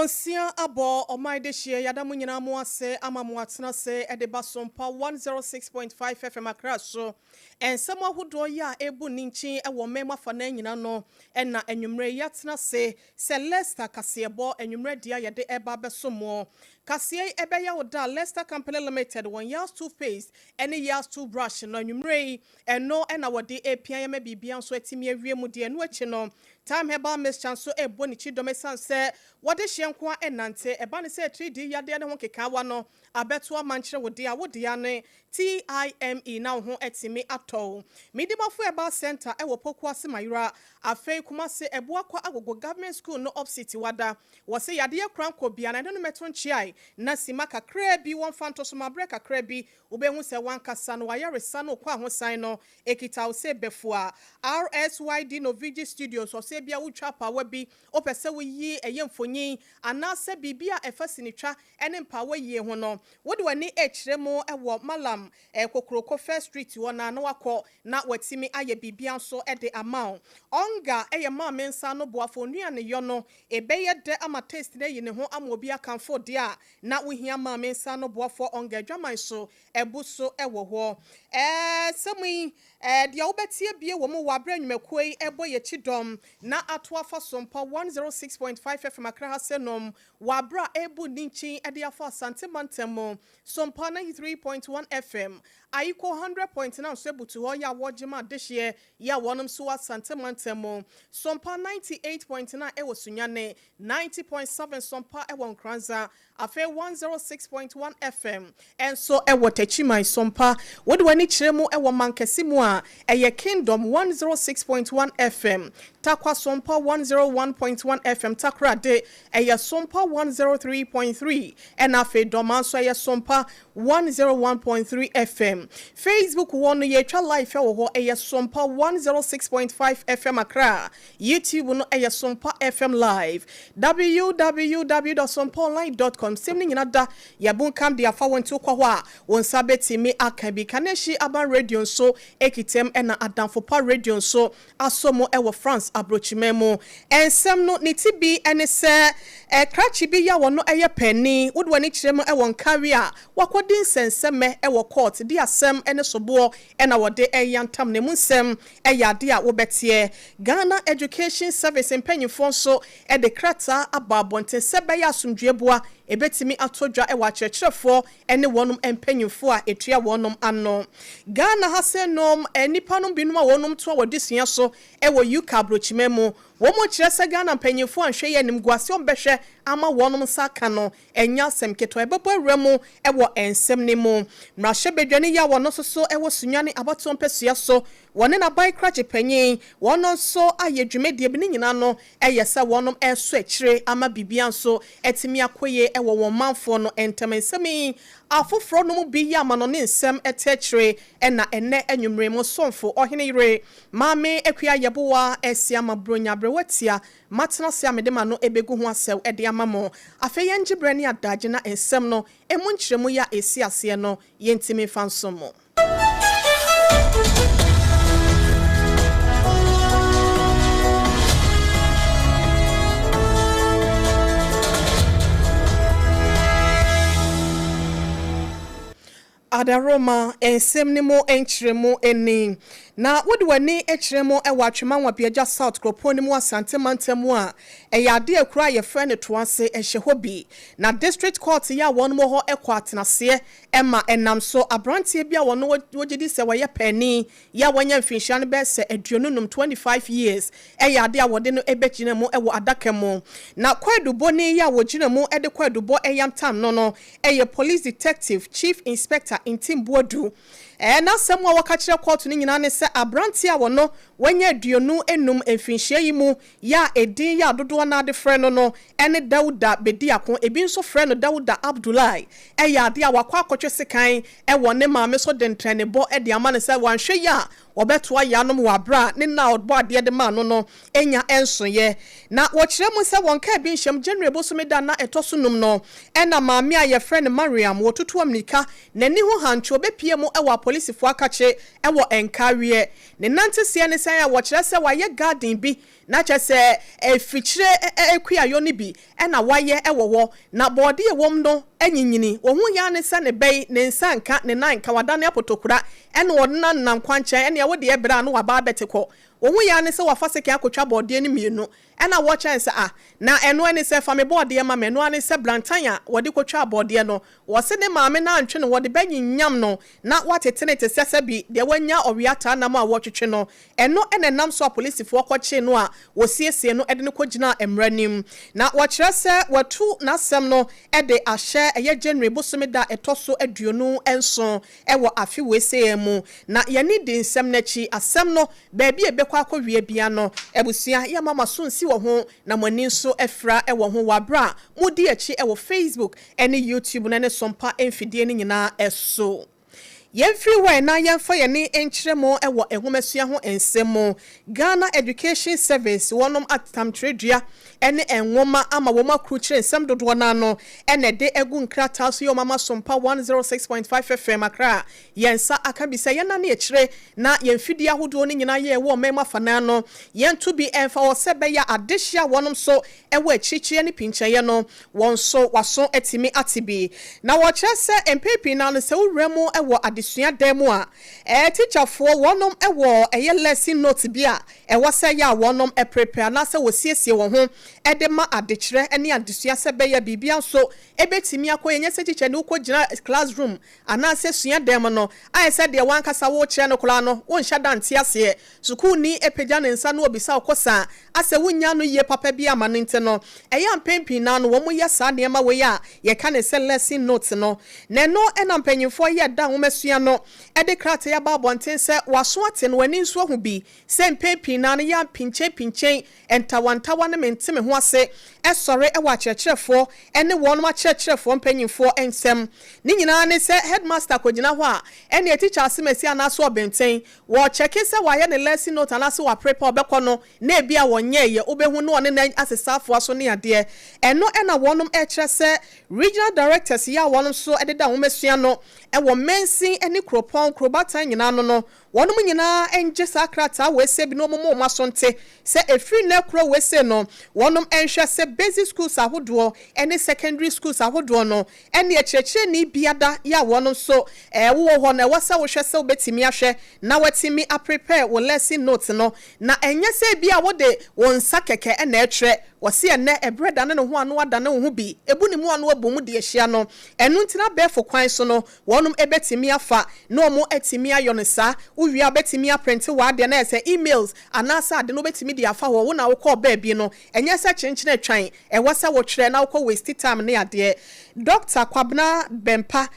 Donsia abo omai de shie yadamu nyina mo ase ama mo atena se edeba SOMPA 106.5 FM Accra so ensemo ahodo ya ebu ninchi ewo mema fa na nyina no na enwumre yatena se Celesta Kasebo enwumre dia yede eba besomo Kasie ebe ya oda Leicester Company Limited 1 years toothpaste any years toothbrush no enwumre eno na wode apia ma bibia so atimi awie mu de eno achi no time heba miss chance ebo ni chi domesan se wode hyenkwa enante eba ne se 3D yade ne ho kekawa no abeto amankyere wode a wode ane TIME na ho etimi ato midimafo eba center ewo pokuase mayura afei kumase ebo akwa agogo government school no up city wada wose yade kranko bia na no meto nchiai na sima kakra bi won fanto so mabre kakra bi obehu se wankasa no wayaresa no kwa ho san no ekita wo se befua RSYD Novigi Studios so se bia wutwa pawa bi opese wo yi eyemfonyin anase bibia efasi ni twa ene mpawa yi ho no wode wani echiremu ewo malam kokroko first street wona na wakọ na watimi aye bibia so ede amount onga eye ma mensa no boafo nuane yo no ebeye de ama taste na yi ne ho ama obi akanfo de a na wohia ma mensa no boafo onga adwaman so ebuso ewo ho semi dia obetie bie wo mu wabra nwumakoi ebo ye chidom na atoafa SOMPA 106.5 FM Accra hasenom wabra ebu ninchi ede afa asante mantemo SOMPA 93.1 FM ayiko 100.9 so ebutu ho ya wojima dehye ya wonum so asante mantemo SOMPA 98.9 ewo sunyane 90.7 SOMPA ewo nkranza afa 106.1 FM enso ewo techimai SOMPA wode wani kiremu ewo mankesi mu a eye Kingdom 106.1 FM takwa SOMPA 101.1 FM takrade eye SOMPA 103.3 and afa domanso eye SOMPA 101.3 FM Facebook wonu ye twa live ewo ho eye SOMPA 106.5 FM Accra YouTube no eye SOMPA FM live www.sompaonline.com simni nyina da yabun kam dia fa wonto kwa ho a won sabetimi akabi kaneshi aban radio so ekitem ena adamfo pa radio so asomo ewo France abrochimemo ensem no nitibi ene se krachi bi ya wono eye pani wodwani kirem ewo nkari a wakodin senseme ewo court di asem ene sobo ena wode eyantam ne munsem eyade a wobetie Ghana Education Service empanyfo so de krata ababonte sebe ya asumdweboa ebetimi atodwa ewa kyerkyerefo ene wonum empanyfo a etua wonum ano Ghana hasenom enipa no binum a wonum to wodisua so ewo UK abrochimemu womo kyerese Ghana empanyfo anhwe ye nimguase ombehwe ama wonum saka no enya semketo ebebo awremu ewo ensem ne mu mrahye bedwane ya wono so ewo sunwane abato mpesua so wone na bai krache panyin wono so ayedwumedie bi nyina no eyese wonum eso akire ama bibia so etimi akoye ewo won manfo no entemensemi afofro no mu bi ya ma no ne nsem etechire ena ene enwumre mu somfo OHENEYERE maame ekua yebowa esia mabronya brewatia matena se amede ma no ebegu ho asew ede amamo afeye ngibre ne adaje na ensem no emu nkyeremu ya esi ase no yentimi fansomo Adaroma ensemnimo enchiremu eni na wode wani echiremu ewa atwemanwa biaja South Kroponi mu asante mantemu a eyade akura ye frene toase ehye hobi na district court ya wonmo ho ekwa atenase ema enamso abrantie bia wono wogedi se waye pani ya wanya mfinhyan be se aduonunum 25 years eyade a wode no ebegina mu ewo adakemu na kwadubo ni ya wogina mu ede kwadubo eyamtam no eye police detective chief inspector Intimbuodu na semwa wakachire court ni nyina ne se abrantia wono wanya aduonu enum emfinhia yi mu ya edin ya dodo na de frɛ no ene Dauda Bediako ebi nso frɛ no Dauda Abdullahi ya ade a wakwa akotwe sekan wone maame so de ntrenebo de ama ne se wanhwe ya obeto ayanom wabra ne na odbo ade de ma no enya ensoye na wo kire mu se won ka bi nhyem January bosomeda na etoso num no ena maame a ye friend Mariam wo tutu amnika nani ho hancho bepie mu ewa policefo akache ewo enkawie ne nante se ne san ya wo kire se waye garden bi na chese efichire ekuayo ni bi ena waye ewowo na body ewom no enyinyini wo hu ya ne se ne bei ne nsanka ne nanka wadane apotokura ena wodna nam kwanche ena wo de ebra no waba beteko wo hu ya ne se wafaseke akotwa body ni mienu ena wo chance na eno ene se fa me body ma me no ane se blantanya wode kotwa body no wo se ne maame na antwe no wode banyinyam no na watetene te sese bi de wanya owiata na ma wo twetwe no eno ene nam so policefo kwache no a wo siesie no ede ne kogina emranim na wo kire se watu na asem no ede ahye eye January bosomeda etoso aduonu enso ewo afi wese mu na yani di nsem nachi asem no baabi ebekwa akɔwie bia no ebusua ya mama so nsi wo ho na mani nso efra ewo ho wabra mudi achi ewo Facebook ene YouTube na ne sompa emfidie ne nyina eso Yemfriwe na yemfa yene enkyeremo ewo ehomesua ho ensemo Ghana Education Service wonom atam tredua ene enwoma ama woma kruchire ensem dodo na no ene de egu nkrata so yo mama sompa 106.5 FM akra yensa akabisa yena na ekire na yemfidi ahodo ne nyina ye wo mema fana no yentu bi enfa wo sebe ya adehia wonom so ewo achichie ne pincheye no won so waso etimi atibi na wo kyerese empepi na no se wuremu ewo adesua demo a teacher fo wonom ewo eye lesson note bia ewo se ya wonom prepare na se wo siesie wo ho edema adekire ene adesua se be ya bibia so ebetimi akoyenye se teacher ne ukogina classroom ana se sua demo no ai se de wankasa wo kire no kola no won hya dante ase sukuu ni epegya ne nsa no obisa okosa ase wunya no ye papa bia manente no eya mpempi na no wo mu ya sa ne ma we ya ye ka ne se lesson note no ne no ena mpanyimfo ye da homesua no ede krata ya babonten se waso ate no wani nso hu bi se mpempi na no ya pinche entawantawa ne menteme ho ase esore ewa kyerkyerefo ene wonoma kyerkyerefo mpanyimfo ensem ni nyina ne se headmaster kogina ho a ene teacher asemasi anaso obenten wo cheke se wa ye ne lesson note anaso wa prepare obekọ no na ebia wonye ye obehu no one na asesafo aso ne ade eno ena wonom ekyere se regional directors ya wonom so ededa homesua no ewo mensin ene kropon krobatan nyina no wonom nyina enje sakrata wese bi no momo masonte se efri na kro wese no wonom enhwe se basic schools ahodo ene secondary schools ahodo no ene ekyekye ni biada ya wonom so wo ho na wasa wo hwe se obetimi ahwe na watimi a prepare wo lesson note no na enye se bia wo de won sakeke ene etre wose ene ebreda ne ho anu ada ne ho bi ebu ni mu anu abom de ehia no enu ntina befo kwan so no wonom ebetimi afa no mo etimi ayonesa uwi abetimi print wa de na ese emails anasa ade no betimi de afa wo na wo call baabi no enye se chenchene twan wasa wo kire na wo waste time ne ade Dr. Kwabna Bempa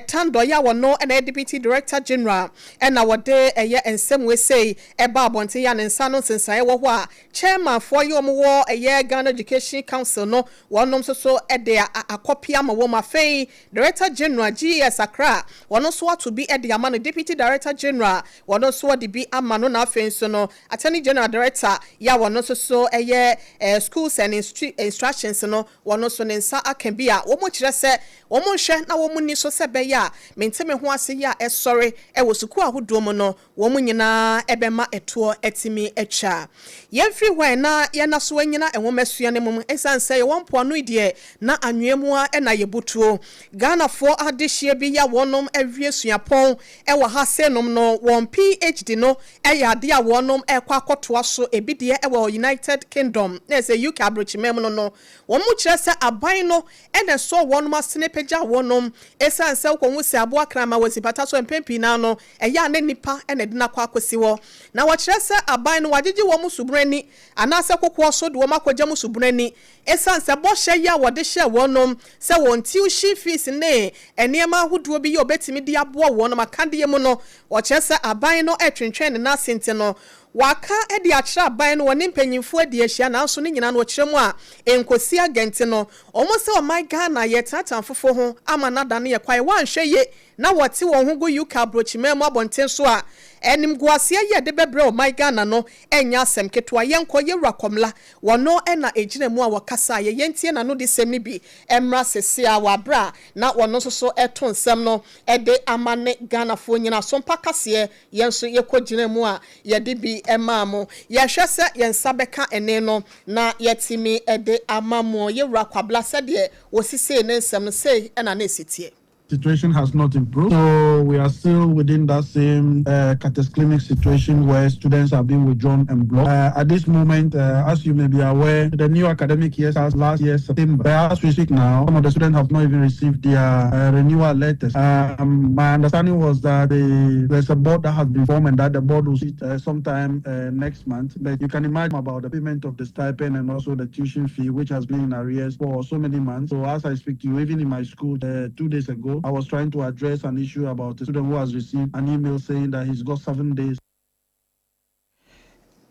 tando ya wono na deputy director general na wode eye ensem we say eba abonte ya nsa no sensae wo ho a chairman for yo mo eye Ghana Education Council no wonom so ede akopia ma wo ma fei director general GS Accra wono so to be ede ama no deputy director general wono so de bi ama no na fei so no attorney general director ya wono so eye schools and instructions no wono so nsa akambia wo mo kire se wo mo hwe na wo mo ni so se be ya menteme ho ase ya esore wo suku ahodo mo no wo mo nyina ebema eto etimi echa yemfri hwe na ye na so anyina enwomesua ne mum esanse ye wonpo no ide na anwemu a na yebutuo Ghana for adehie bi ya wonom awie suapon wo ha senom no won PhD no ya de a wonom ekwa akotoa so ebide wo United Kingdom na se UK abrochimem no wo mo kire se aban no ene so wonom asene peja wonom esanse wo hu se abo akrama wasipata so mpempi na no ya ne nipa ene de na kwa akosi wo na wo kire se aban no wagege wo mu subrani anase kokwo so de wo makogya mu subrani esanse bo hye ya wode hye wonom se won tiu shi fees ne eniema ahodo bi ye obetimi de abo wonom akande mu no wo kire se aban no etwentwen na sente no waka edi akira aban no woni mpanyimfo edi ahia na nso ne nyina no kiremu a enkosi agente no omo se o my Ghana ye tatamfofo ho ama nada ne ye kwae wanhwe ye na wɔte wɔn ho go UK abrochimem abonten so a enim guasia ye de bebre o my Ghana no enya asem keto ayenko ye rakomla wono na ejina mu a wakasa ye yentie na no de sem ni bi emra sese a wabra na wono so eto nsem no de amane Ghana fo nyina SOMPA kase yenso ye kogina mu a ye de bi emamo ye hwese yensa beka ene no na yetimi de amamo ye rakwabla sede wosise ne nsem no sei na na esitie. Situation has not improved, so we are still within that same cataclysmic situation where students are being withdrawn and blocked. At this moment, as you may be aware, the new academic year starts last year September. As we speak now, some of the students have not even received their renewal letters. My understanding was that there's a board that has been formed and that the board will sit sometime next month. But you can imagine about the payment of the stipend and also the tuition fee, which has been in arrears for so many months. So as I speak to you, even in my school 2 days ago, I was trying to address an issue about a student who has received an email saying that he's got 7 days.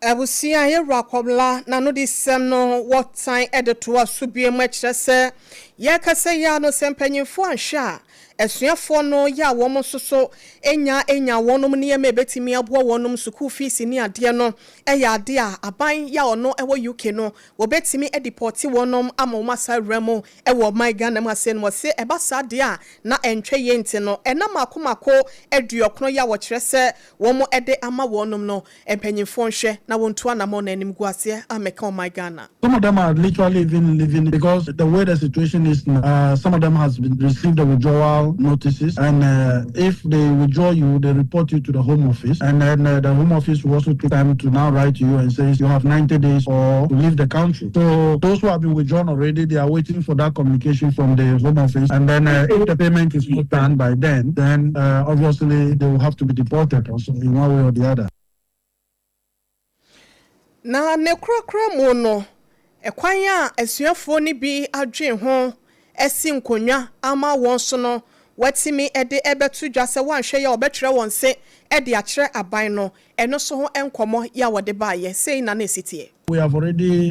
Abusia ye rakwabla na no di sem no what time editor asubie machire se ye kase ya no sempanyimfo anhwa esuafo no ya wo soso enya wonom ne ye mebetimi abo wonom school fees ni ade no eya ade a aban ya ono ewo UK no wo betimi edeport wonom amomasa remo ewo my Ghana masen mo se eba sade a na entwe ye nti no ena makomako eduokno ya wo kire se wo mo ede ama wonom no empanyimfo nhwe na wonto anamo na anim guase ameka my Ghana. Some of them are literally even living because the way the situation is now, some of them has been received the withdrawal notices, and if they withdraw you, they report you to the Home Office, and then the Home Office will also take time to now write to you and says you have 90 days or to leave the country. So those who have been withdrawn already, they are waiting for that communication from the Home Office, and then if the payment is not done by then obviously they will have to be deported also in one way or the other. Na ne krokro mu no ekwan a asuafo ni bi adwen ho esi nkonwa ama won so no watimi ede ebetu dwase wanhwe ya obetre won se ede akire aban no eno so ho enkomo ya wode baaye sei na na esitie. We have already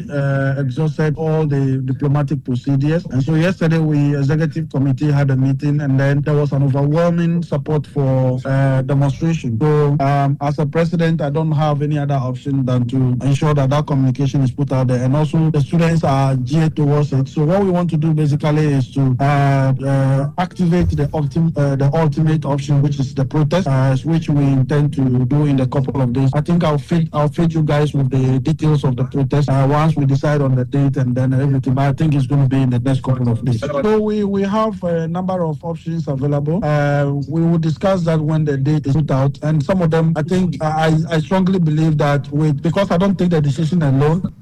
exhausted all the diplomatic procedures. And so yesterday, executive committee had a meeting, and then there was an overwhelming support for demonstration. So as a president, I don't have any other option than to ensure that that communication is put out there. And also the students are geared towards it. So what we want to do basically is to activate the ultimate option, which is the protest, which we intend to do in a couple of days. I think I'll feed you guys with the details of the protest once we decide on the date and then everything. But I think it's going to be in the next couple of days. So we have a number of options available. We will discuss that when the date is put out. And some of them, I think, I strongly believe that because I don't take the decision alone.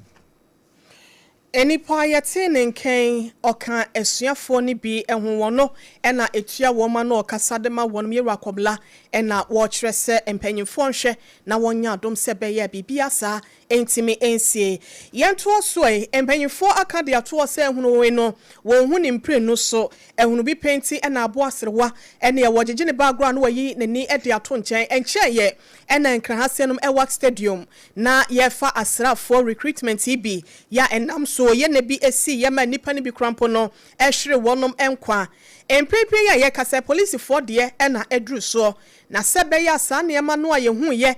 Eni pa yete nken oka esuafo ni bi ehwo no ena etua wo ma no okasa de ma wonum yeru akobla ena wo kire se empanyimfo nhwe na wonya adom se be ya bibia sa entimi ensie yento so empanyimfo aka de ato se ehunu we no wo hu ni mpre no so ehunu bi penti ena abo aserewa ena ye wogege ne background no yi nani e de ato nchen enche ye ena nkran hasenum ewa stadium na ye fa asra for recruitment ibi ya enam so ye ne bi esi ye ma nipa ne bi krampo no ehwere wonom enkwa empepe ya ye kase police for de ena edru so na sebe ya sa ne ma no aye hu ye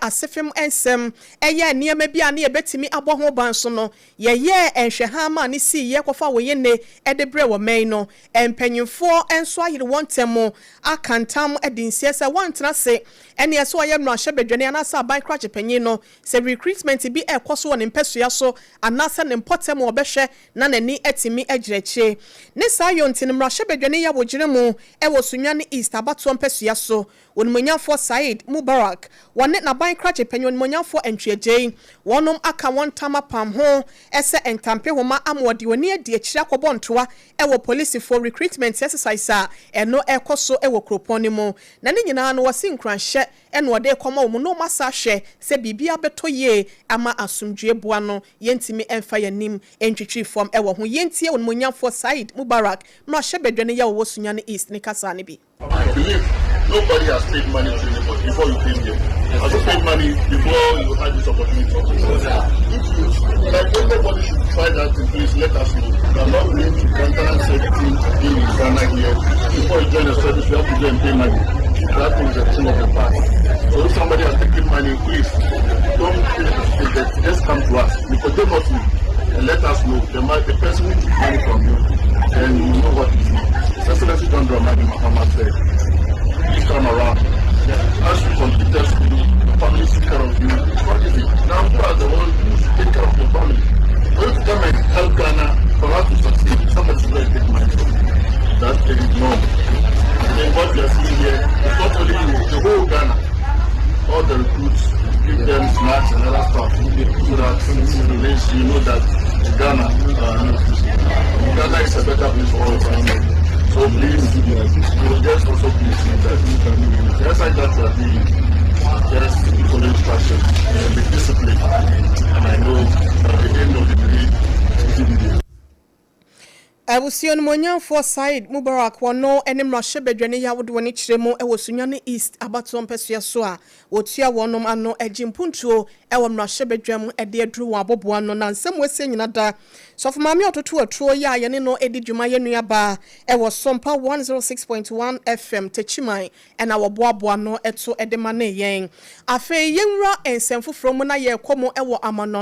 asefem ensem eye ne ma bi ane ye betimi abo ho ban so no ye enhwe ha ma ne si ye kofa wo ye ne edebre wo men no empanyimfo enso ayire wontemo akantam edinsie se wontena se ene ye so aye no ahye bedwane anasa ban krache panyin no se recruitment bi ekoso ne mpesua so anasa ne mpotem obehwe na nani etimi agireche ne sa yontin mrahye bedwane ya wogire mu ewo sunwane east abato mpesua so wonmonyafo Said Mubarak wone na ban krache panyin wonmonyafo entweje wonom aka wontama pam ho ese entampe homa amode woni adi akira kobontoa ewo police for recruitment exercise a eno ekoso ewo kroponi mu na ne nyina no wasi nkranhye eno wode koma wo mu no masa hwe se bibia beto ye ama asumdwe boa no yentimi emfa yanim entwetwi form ewo ho yentie wonmonyafo Said Mubarak no hye bedwane ya wo sunyane east ne kasa ne bi. Nobody has paid money to anybody before you came here. Has you paid money before you had this opportunity? Like nobody should rectify that, please let us know. We are not willing to maintenance everything in Ghana here. Before you join the service, you have to go and pay money. That is the thing of the past. So if somebody has taken money, please don't just come to us. Nicodemously, and let us know. The person who took money from you, then you know what it is. Excellency John Dramani Mahama said, please come around. As you complete the school, the family take care of you. It's not easy. Now you are the one who should take care of your family. When you come and help Ghana for us to succeed, somebody should really take money from you. That's the no. And what we are seeing here is not only you, the whole Ghana, all the recruits, give them snacks and other stuff so that you know that Ghana is a better place for all families. So please, you will just also please see that just like that you are doing, just follow instructions and be disciplined. And I know at the end of the day, Awusion Monyan for side Mubarak wano enim rashe bedwane ya wodo wani chiremu ewo sunyane east abaton pesua so a wotua wonom ano ejimpuntuo ewo rashe bedwam ede aduru wa aboboa no na nsem wese nyina da sofo maami ototo aturo ya yene no edi dwuma ye nuaba ewo SOMPA 106.1 FM techiman ena wo boaboa no eto ede mane yen afe yenwura ensemfo from na ye komo ewo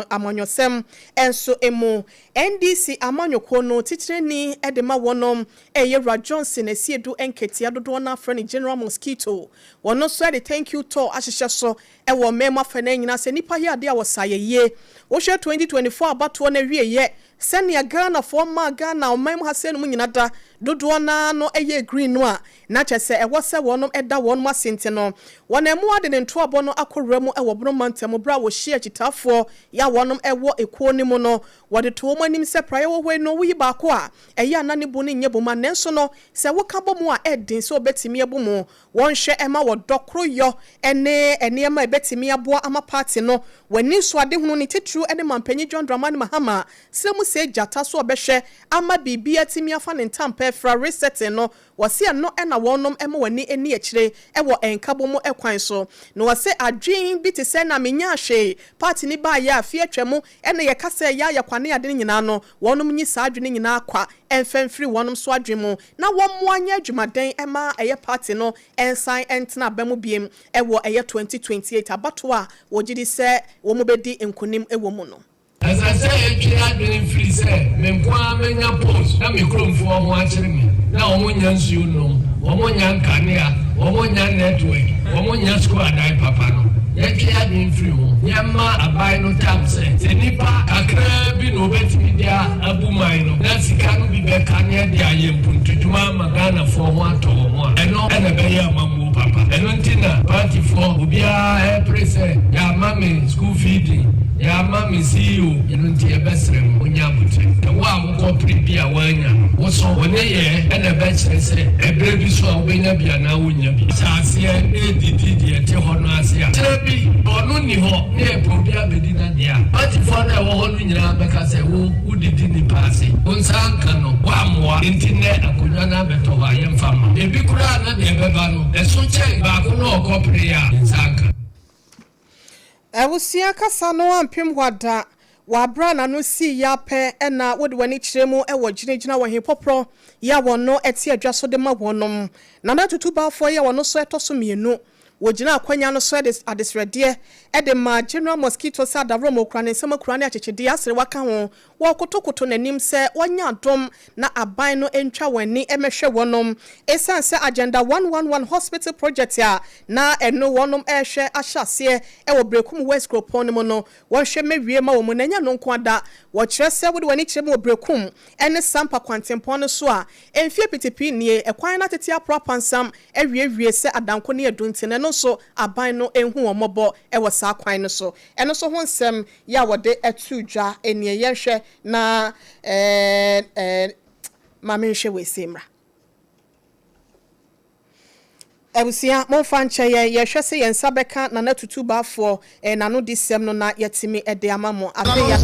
amanyosem enso emu NDC amanyoko no titireni edema wonom Yera Johnson esiedu enketi adodo na friend General Mosquito wono so de thank you to ahihye so ewo mema fane nyina se nipa ye ade a wosaye ye wo hwe 2024 abato na wie ye senia Ghana for ma Ghana o mem hasen mu nyina da dodo na no eye green no a na chese ewo se wonom eda wonom asente no wona mu ade ne nto abo no akowra mu ewo bromantem bra wo hye agitafo ya wonom ewo ekuo ni mu no wode to mo anim se praye wo hwe no wi ba ko a eya na ne bu ne nye boma nenso no se wo ka bomu a edin so betimi ebomu won hwe ema wo dokro yo ene ema ebetimi aboa ama party no wani so ade hunu ne titru ene mampanyi John Dramani Mahama semu se jata so obehwe ama bibia timi afa ne ntampa fra reset no wase no ena wonom ema wani eni akire ewo enkabomu ekwan so no wase adwin bi te se na menya hwe party ni ba ya afie twemu ene ye kasa ya kwane ade nyina no wonom nyi sa adwene nyina akwa enfemfiri wonom so adwemu na wommo anya adwumaden ema eye party no ensan entna bamu biem ewo eye 2028 abato a wogidi se womo bedi enkonim ewo mu no. As I say, I didn't free say, Menkwa menya post, na mikromfo ho akire me. Na omonya nsu no, omonya nkania, omonya network, omonya squad ai papa no. Yeki I didn't free ho. Yamma abai no tam say, nipa akra bi no betimi dia abumai no. Na sika no bi be kania dia yempuntutuma magana fo ho ato ho. Eno ena be ya mamu papa. Eno ntina party for obia prese ya mame school feeding. Ya mami CEO yinunti ebesrem onyabuti e wa wo prepare wanya wo so wone ye e na be kire se ebre bi so obenya bia na wonya bi saase e didi te hono ase a trebi onu ni ho na probia bedina dia but for na wo hono nyina be ka se wo udidi ni paase onsanka no wa moa intine akonya na beto ha yemfama ebi kura na de beba no eso che ba ko no prepare onsanka Ewusia kasa no ampem wada wabra na no si ya pe na wode wani kiremu ewo ginegina wo hepopro ya wono eti adwaso de ma wonom na na tutuba fo ya wono so etoso mienu wogina akwanya no so adesrede ede ma General Mosquito sa da romo kura ne nsema kura ne achechede asere waka ho wo kotokoto nanim se wanya dom na aban no entwa wani emehwe wonom esanse agenda 111 hospital project ya na eno wonom ehwe ahyase ewo brekum west gropon mo no wonhwe mewie ma wo mo nanya no nkwada wo kyerese wode wani kyerem wo brekum ene sampa kwantempon no so a emfie pitipi nie ekwan na tete apropansam ewie se adanko ne eduntene no so aban no enhu omobo ewo sa kwan no so eno so ho nsem ya wode etudwa enie yehwe na mamenhwe wesemra Abusia mo fanche ye hwese ye nsabeka na natutuba for na no disem no na yetimi ede amamo afi ya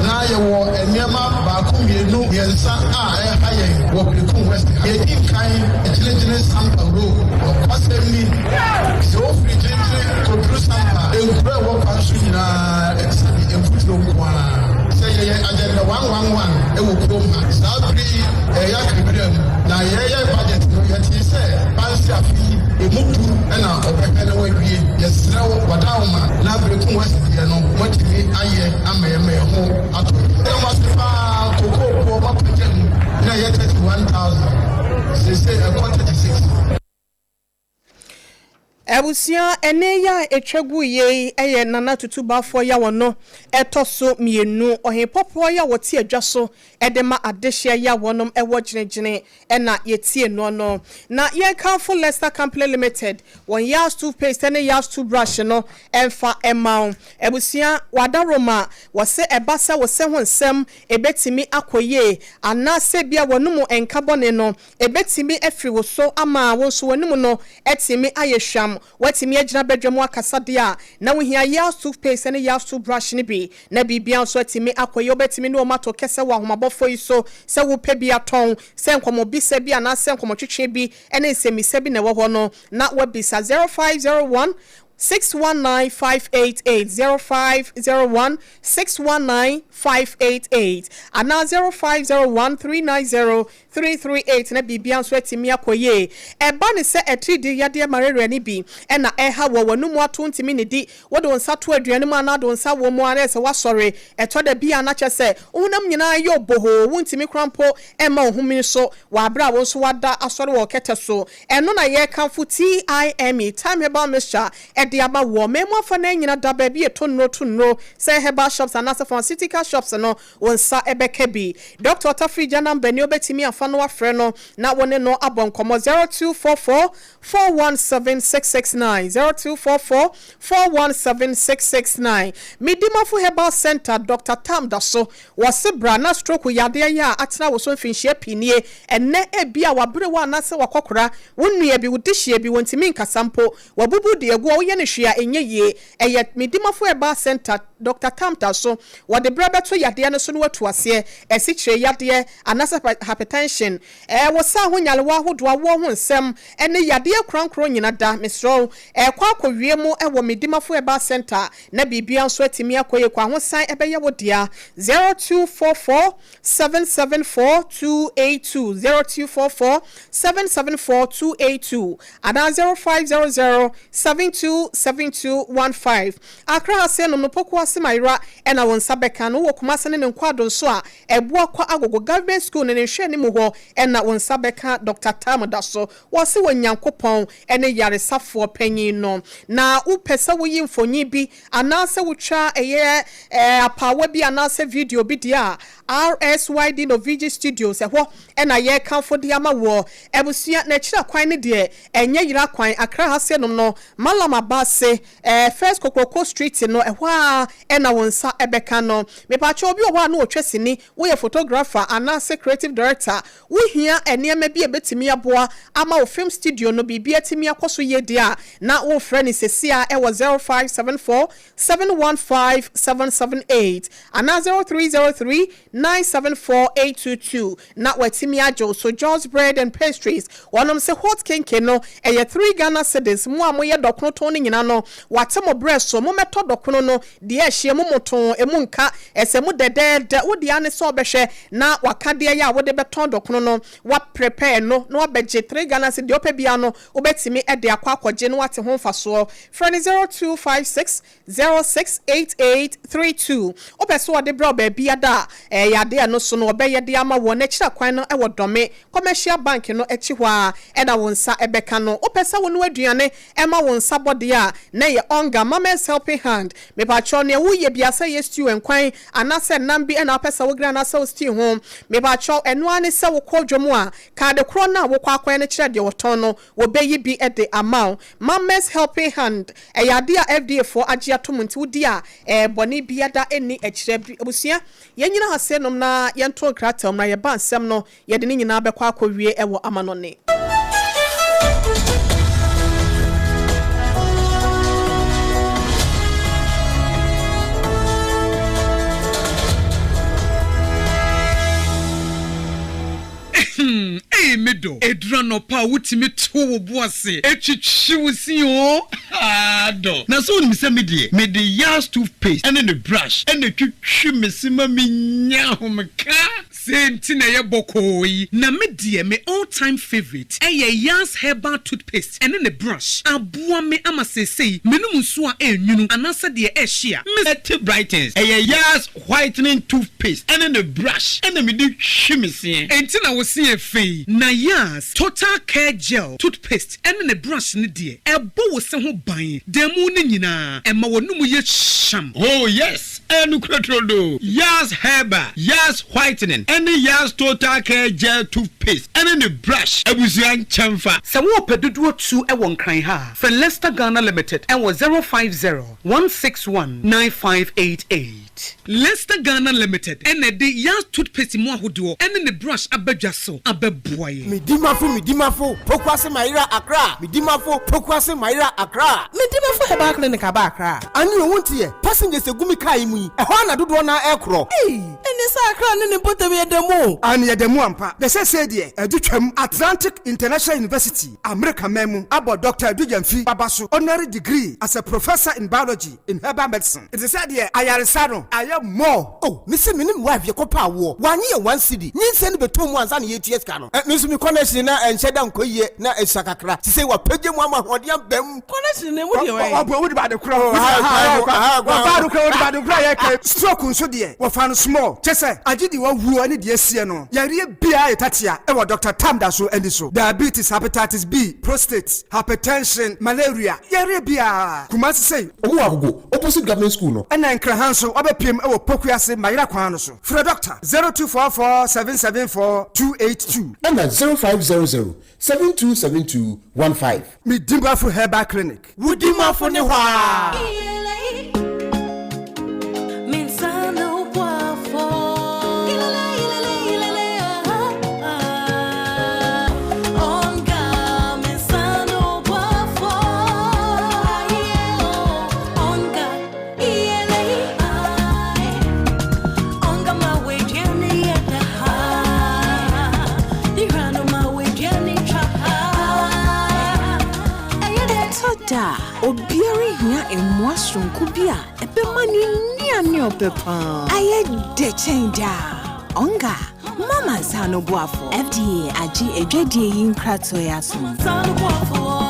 na yewo enema ba ku mienu yensa a ehaye wo preku west ye kan ejilejile sampa road So free gently to do SOMPA. In prayer work and soon in put no one. Say agenda 111. It will come. Sabri Yakrim. Now budget no yet he said. Pansia fee. Emutu ena obekene wewie yesra wadaoma na breku wasiye no motimi aye ameme ho ato e wasifa kokoko mapajem na ye 31000 say a quantity 6 Ebusia ene ya etwagu ye eye nana tutubafo ya wono etoso mienu ohepopo ya wote adwaso edema adehia ya wonom ewo gyinegyine ena yetie no na ye Careful Leicester Company Limited won yas toothpaste ene yas toothbrush no emfa emau ebusia wadaroma wose ebasa wose honsem ebetimi akoye anase bia wonumu enkabone no ebetimi efri woso ama wonso wonumu no etimi ayehwam watimi agina bedwam akasade a na wo hia yas toothpaste ene yas toothbrush ne bi na bibia so etimi akoye obetimi no mato kese wa homabofo iso se wo pe bia ton se nkomo bi se bia na se nkomo twetwe bi ene semi se bi na wo ho no na wabisa 0501 619-588 0501-619-588 and now 0501-390-338 na bibia so etimi akoye eba ne se etridi yade marere ni bi na eha wo wanumu ato ntimi ne di wo do nsa to aduane mu ana do nsa wo mu ara se wasore eto da bia na kyese unam nyina yo boho wo ntimi krampo ema ohumi so wa abra wo so wada asore wo kete so eno na ye kanfo time time herbal mixture de aba wo memo afa na nyina da ba bi etonno say herbal shops and as pharmaceutical shops no wonsa ebeka bi Dr. Tafri Janam Beni obetimi afa no afre no na wone no abonkomo 0244 417669 0244 417669 Midimafo Herbal Center Dr. Tam Daso wase bra na stroke yade ya atena wo so mfinhie pinie enne ebia wabre wa na se wakokora wonnua bi wudihie bi wontimi nkasampo wabubu de egu wo ye ne hwea enye ye eye Midimafo Herbal Center Dr. Tam Daso wade bra beto yade ne so no watu ase esi kire yade anasa hypertension wo sa honyale wa hodo wo ho nsem ene yade krankro nyina da mesro kwa akowie mu wo Midimafo Herbal Center na bibia nso atimi akoye kwa ho san ebeye wo dia 0244 774 282 0244 774 282 and 0500 727215 akra ase no poko ase maira ena won sabeka no wo kuma sene ne nkwado nso a eboa kwa agogo government school ne hwe ne mu ho ena won sabeka Dr. Tam Daso wo se wanyankopon ene yaresafo panyin no na upesa wo yimfonyi bi anase wotwa eye apawa bi anase video bi dia RSYD no VG Studios ho ena ye kanfo dia ma wo ebusua na kira kwan ne de enye yira kwan akra hase no malama base first Kokoko Street no ehwa ena wonsa ebeka no mepacho obi ohwa na otwesini wo ye photographer anase creative director wo hia enema bi ebetimi aboa ama wo film studio no bibia timi akoso ye dia na wo frɛ ni sesia e wo 0574 715 778 ana 0303 974 na watimi ajo so George Bread and Pastries wonom se hot cake no eye 3 Ghana cedis mu amoye dokono ton nyina no watemo bread so mo meto dokono no de ahie mo moton emu nka ese mu dedede wo de ane so obehwe na wakade ya wo de beton dokono no wa prepare no na obegye 3 Ghana cedis opa bia no obetimi e de akwa akwaje no wate ho mfaso friend 0256 068832 opeso ode bra ba bia da yade no so no obeye de ama wo na kira kwan no e wo dome commercial bank no echi hwa e da wonsa ebeka no opesa wo no aduane e ma wonsa bode a na ye onga mama's helping hand me pa cho ne wo ye bia se ye stew enkwan anase nambi e na opesa wo gra na se stew ho me pa cho eno ane se wo kodwomu a ka de kro na wo kwa kwan ne kira de woton no wo beyi bi e de amount mama's helping hand e yade a FDA for agye atomunti wo di a boni bia da eni ekire abusua ye nyina hase nom na ye nto kratam na ye ba nsem no ye de nyina abekwa akowie ewo amanone Hey medo edra no pa wutimi to wo boase etwitwi wusi o do na so ni se me de Yas toothpaste and the brush and the twitwi mesima minya homka senti na ye bokoi na me de me all time favorite Yas herbal toothpaste and the brush aboa me ama sesei menum nso a enwunu anasa de ehia me brightens Yas whitening toothpaste and the brush and me de hwimese enti na wo se efei na Yas total care gel toothpaste and the brush ne de ebo wo se ho ban demu ne nyina ema wonum ye sham. Oh yes, enu krotrodo Yas herbal, Yas whitening and Yas total care gel toothpaste and the brush abusuan chamfa se wo pedudu tu e won kran ha for Leicester Ghana Limited and was 050-161-9588. Leicester Ghana Limited and the Yas toothpaste mo ahodo and the brush abadwa so abeboye midimafo pokwase Maira Accra midimafo pokwase Maira Accra midimafo heba clinic aba Accra ani owuntie passengers egumi kai mu e ho na dodo na ekro eni sa Accra ne potem yedemu ani yedemu ampa de se de adutwam Atlantic International University America memu abo Dr. Dujamfi Babaso honorary degree as a professor in biology in herbal medicine. It is said here ayaresano ayam more misi minim wife ye kopa wo wanye ye 1 cedi nyinse ne betom ansa na yetues ka no miso mi connection na enhyeda nkoye na esakakra ti say wa page mu ama hode ambam connection ne mu de wa wo de ba de kro ho wa ba de kro wo de ba de kro ye ka stroke nso de wo fa no small chese agidi wa wuo ne de asie no yare bia etatia e wo Dr. Tamda so endi so diabetes, hepatitis B, prostate, hypertension, malaria yare bia kuma say owo agogo opposite government school no and nkra so obepiem e wo pokuase Maira kwan no so for doctor 0244774282 and 0500-727215 Midimafo Herbal Clinic Wudimafo ne hwa Obiari hia emwasron kubia epemani ni opepa aye de chenja onga mama sano boafo FDA aji edwedie yin krato yaso sano boafo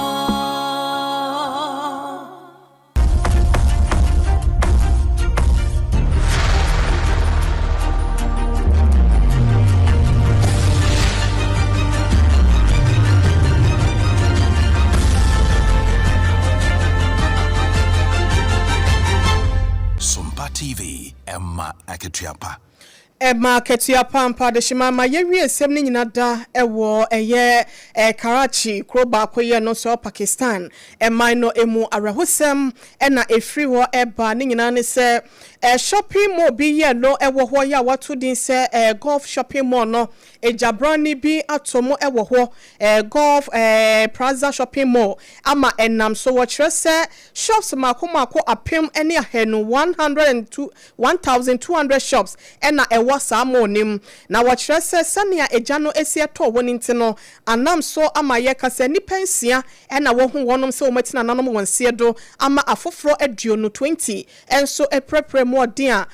TV Emma Aketiapa Emma Aketiapa mpa de shimama yewie esem ni nyina da ewo eye Karachi kroba akoye no so Pakistan Emma no emu arahosem na efri ho eba ni nyina ne se shopping mall bi ye no ewo ho ya watu din se golf shopping mall no ejabrani bi atomo ewo ho golf Plaza shopping mall ama enam so wo kire se shops mako apem ene ahenu 1200 shops na ewo samonim na wo kire se sania ejano esi eto woni ntino anam so ama ye kase nipensia na wo hu wonom se wo matina nanom wonsie do ama afoforo aduonu 20 enso eprepre mo dia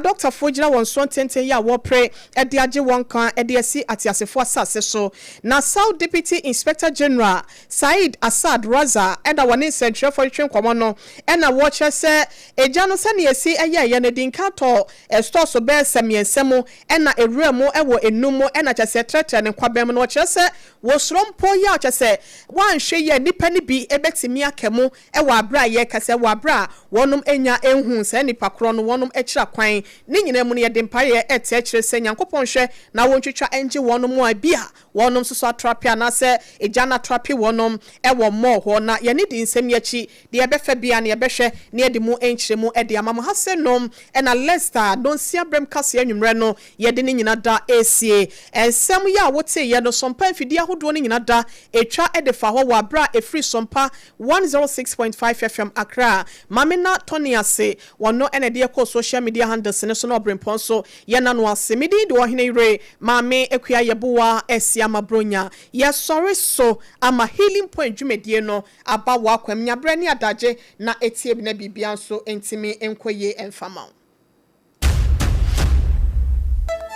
Dr. Fojira won so tenten ya wo pre e de age won kan e de asi atiasefo asase so na South Deputy Inspector General Said Asad Raza and woni central for twen komo no na wo kire se ejano sania esi eye ne dinka to store so be semiensemo na ewremo ewo enumo na chese tretre ne kwabem no kire se wo srompo ya chese wan hwe ye nipa ni bi ebetimi akemu ewo abra ye kase wo abra wonum enya enhu se nipa kro no wonum ekira kwan ni nyina mu ne de mpaye ete ekire se nyankopon hwe na wontwetwa enje wonum a bia wonum so atrapia na se ejana trapi wonum ewo mo ho na ye ni di nsem yachi de ebefa bia na ebehwe na de mu enkyiremu de amam hasenom na Leicester don siabrem kase anwumre no ye de ni nyina da esie ensem ya wote ye no sompa mfidi ahodo no nyina da etwa edefa ho wa bra efri sompa 106.5 FM Accra mamena Tony ase wono ene de ko social media handles ne so no brempon so ye na no ase medi de OHENEYERE mame ekua yeboa esia mabronya ye sorry so ama healing point dwumedie no aba wa kwam nyabre ne adaje na etie bi na bibia so entimi enkoye emfama